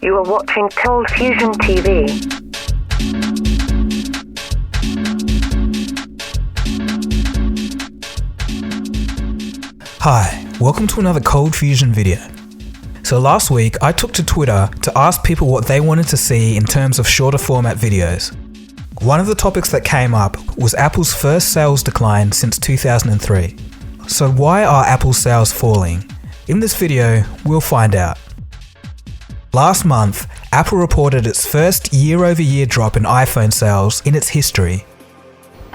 You are watching Cold Fusion TV. Hi, welcome to another Cold Fusion video. So last week I took to Twitter to ask people what they wanted to see in terms of shorter format videos. One of the topics that came up was Apple's first sales decline since 2003. So why are Apple's sales falling? In this video, we'll find out. Last month, Apple reported its first year-over-year drop in iPhone sales in its history.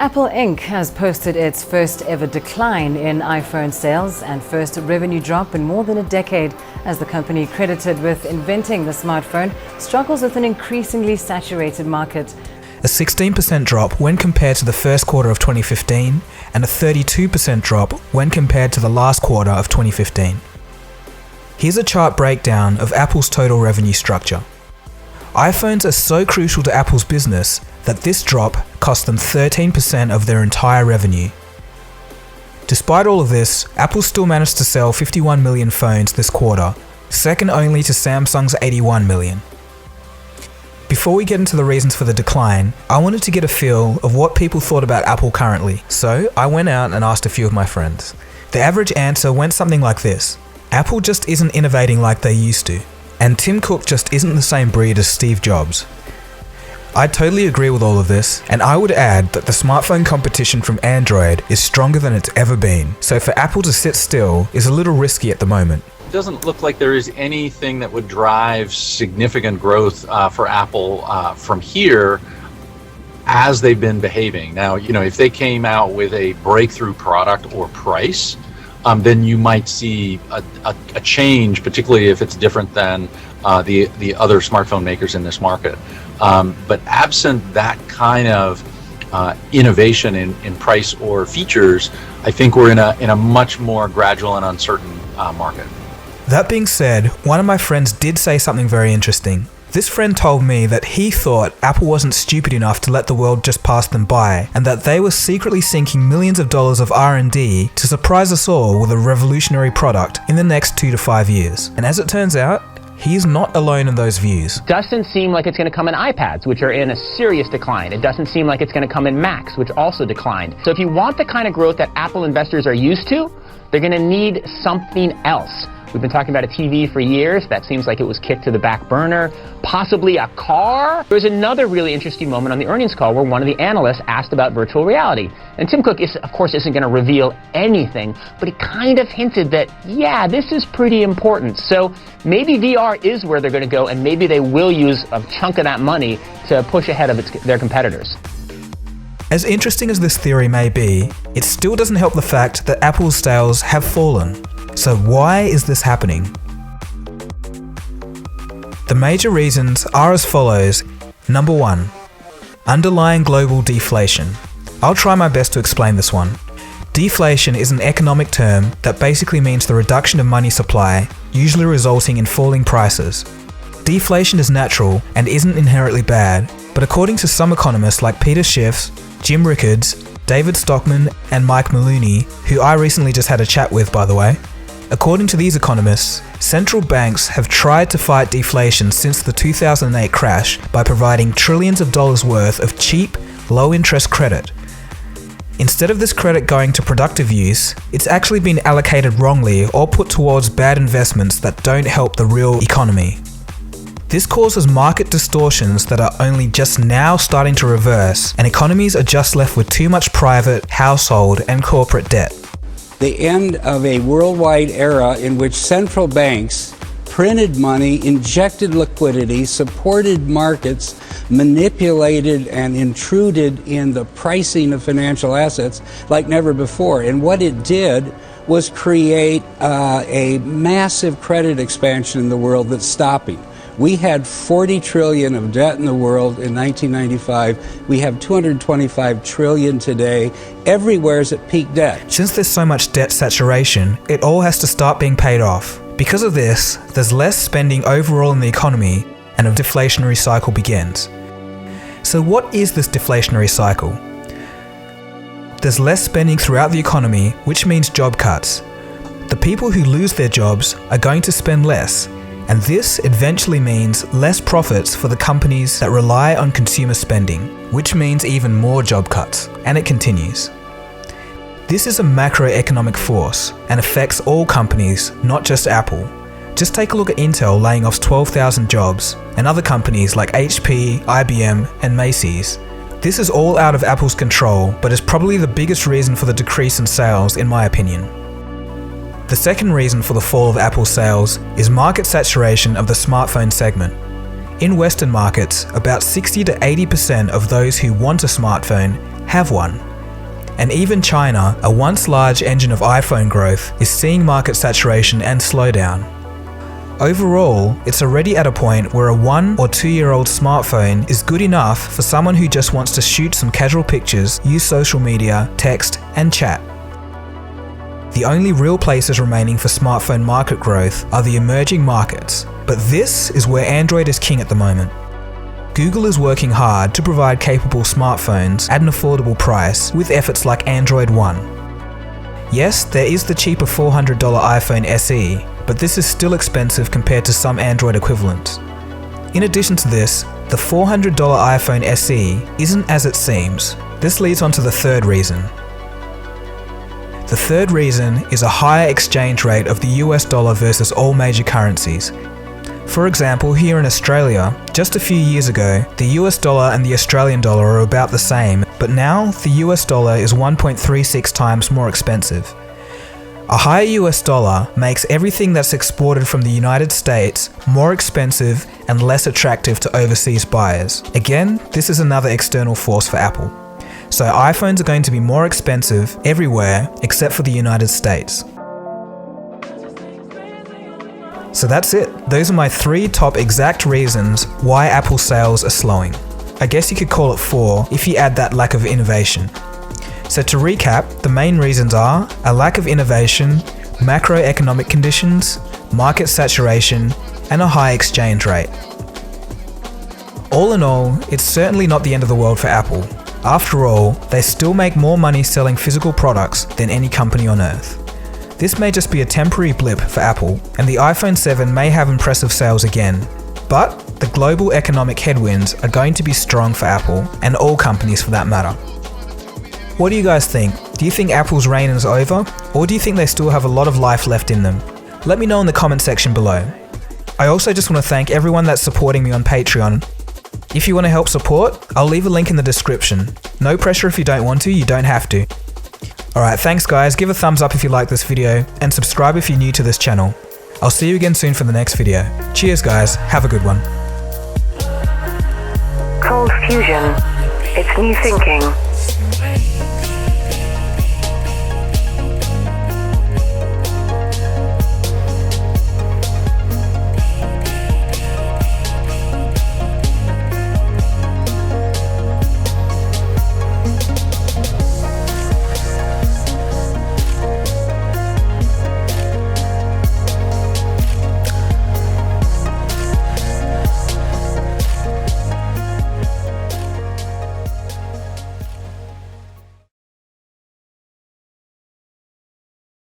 Apple Inc. has posted its first ever decline in iPhone sales and first revenue drop in more than a decade as the company, credited with inventing the smartphone, struggles with an increasingly saturated market. A 16% drop when compared to the first quarter of 2015 and a 32% drop when compared to the last quarter of 2015. Here's a chart breakdown of Apple's total revenue structure. iPhones are so crucial to Apple's business that this drop cost them 13% of their entire revenue. Despite all of this, Apple still managed to sell 51 million phones this quarter, second only to Samsung's 81 million. Before we get into the reasons for the decline, I wanted to get a feel of what people thought about Apple currently, so I went out and asked a few of my friends. The average answer went something like this: Apple just isn't innovating like they used to, and Tim Cook just isn't the same breed as Steve Jobs. I totally agree with all of this, and I would add that the smartphone competition from Android is stronger than it's ever been, so for Apple to sit still is a little risky at the moment. It doesn't look like there is anything that would drive significant growth for Apple from here as they've been behaving. Now, if they came out with a breakthrough product or price, then you might see a change, particularly if it's different than the other smartphone makers in this market. But absent that kind of innovation in price or features, I think we're in a much more gradual and uncertain market. That being said, one of my friends did say something very interesting. This friend told me that he thought Apple wasn't stupid enough to let the world just pass them by, and that they were secretly sinking millions of dollars of R&D to surprise us all with a revolutionary product in the next 2 to 5 years. And as it turns out, he's not alone in those views. Doesn't seem like it's going to come in iPads, which are in a serious decline. It doesn't seem like it's going to come in Macs, which also declined. So if you want the kind of growth that Apple investors are used to, they're going to need something else. We've been talking about a TV for years. That seems like it was kicked to the back burner. Possibly a car. There was another really interesting moment on the earnings call where one of the analysts asked about virtual reality. And Tim Cook, of course, isn't going to reveal anything, but he kind of hinted that, yeah, this is pretty important. So maybe VR is where they're going to go, and maybe they will use a chunk of that money to push ahead of their competitors. As interesting as this theory may be, it still doesn't help the fact that Apple's sales have fallen. So why is this happening? The major reasons are as follows. Number 1, underlying global deflation. I'll try my best to explain this one. Deflation is an economic term that basically means the reduction of money supply, usually resulting in falling prices. Deflation is natural and isn't inherently bad, but according to some economists like Peter Schiff, Jim Rickards, David Stockman, and Mike Maloney, who I recently just had a chat with, by the way, according to these economists, central banks have tried to fight deflation since the 2008 crash by providing trillions of dollars worth of cheap, low-interest credit. Instead of this credit going to productive use, it's actually been allocated wrongly or put towards bad investments that don't help the real economy. This causes market distortions that are only just now starting to reverse, and economies are just left with too much private, household, and corporate debt. The end of a worldwide era in which central banks printed money, injected liquidity, supported markets, manipulated and intruded in the pricing of financial assets like never before. And what it did was create a massive credit expansion in the world that's stopping. We had 40 trillion of debt in the world in 1995. We have 225 trillion today. Everywhere is at peak debt. Since there's so much debt saturation, it all has to start being paid off. Because of this, there's less spending overall in the economy, and a deflationary cycle begins. So what is this deflationary cycle? There's less spending throughout the economy, which means job cuts. The people who lose their jobs are going to spend less, And this eventually means less profits for the companies that rely on consumer spending, which means even more job cuts. And it continues. This is a macroeconomic force and affects all companies, not just Apple. Just take a look at Intel laying off 12,000 jobs, and other companies like HP, IBM, and Macy's. This is all out of Apple's control, but is probably the biggest reason for the decrease in sales, in my opinion. The second reason for the fall of Apple's sales is market saturation of the smartphone segment. In Western markets, about 60 to 80% of those who want a smartphone have one. And even China, a once large engine of iPhone growth, is seeing market saturation and slowdown. Overall, it's already at a point where a 1 or 2 year old smartphone is good enough for someone who just wants to shoot some casual pictures, use social media, text, and chat. The only real places remaining for smartphone market growth are the emerging markets, but this is where Android is king at the moment. Google is working hard to provide capable smartphones at an affordable price with efforts like Android One. Yes, there is the cheaper $400 iPhone SE, but this is still expensive compared to some Android equivalents. In addition to this, the $400 iPhone SE isn't as it seems. This leads on to the third reason. The third reason is a higher exchange rate of the US dollar versus all major currencies. For example, here in Australia, just a few years ago, the US dollar and the Australian dollar are about the same, but now the US dollar is 1.36 times more expensive. A higher US dollar makes everything that's exported from the United States more expensive and less attractive to overseas buyers. Again, this is another external force for Apple. So iPhones are going to be more expensive everywhere except for the United States. So that's it. Those are my 3 top exact reasons why Apple sales are slowing. I guess you could call it 4 if you add that lack of innovation. So to recap, the main reasons are a lack of innovation, macroeconomic conditions, market saturation, and a high exchange rate. All in all, it's certainly not the end of the world for Apple. After all, they still make more money selling physical products than any company on earth. This may just be a temporary blip for Apple, and the iPhone 7 may have impressive sales again, but the global economic headwinds are going to be strong for Apple, and all companies for that matter. What do you guys think? Do you think Apple's reign is over, or do you think they still have a lot of life left in them? Let me know in the comment section below. I also just want to thank everyone that's supporting me on Patreon. If you want to help support, I'll leave a link in the description. No pressure if you don't want to, you don't have to. Alright, thanks guys, give a thumbs up if you like this video, and subscribe if you're new to this channel. I'll see you again soon for the next video. Cheers guys, have a good one. Cold Fusion. It's new thinking.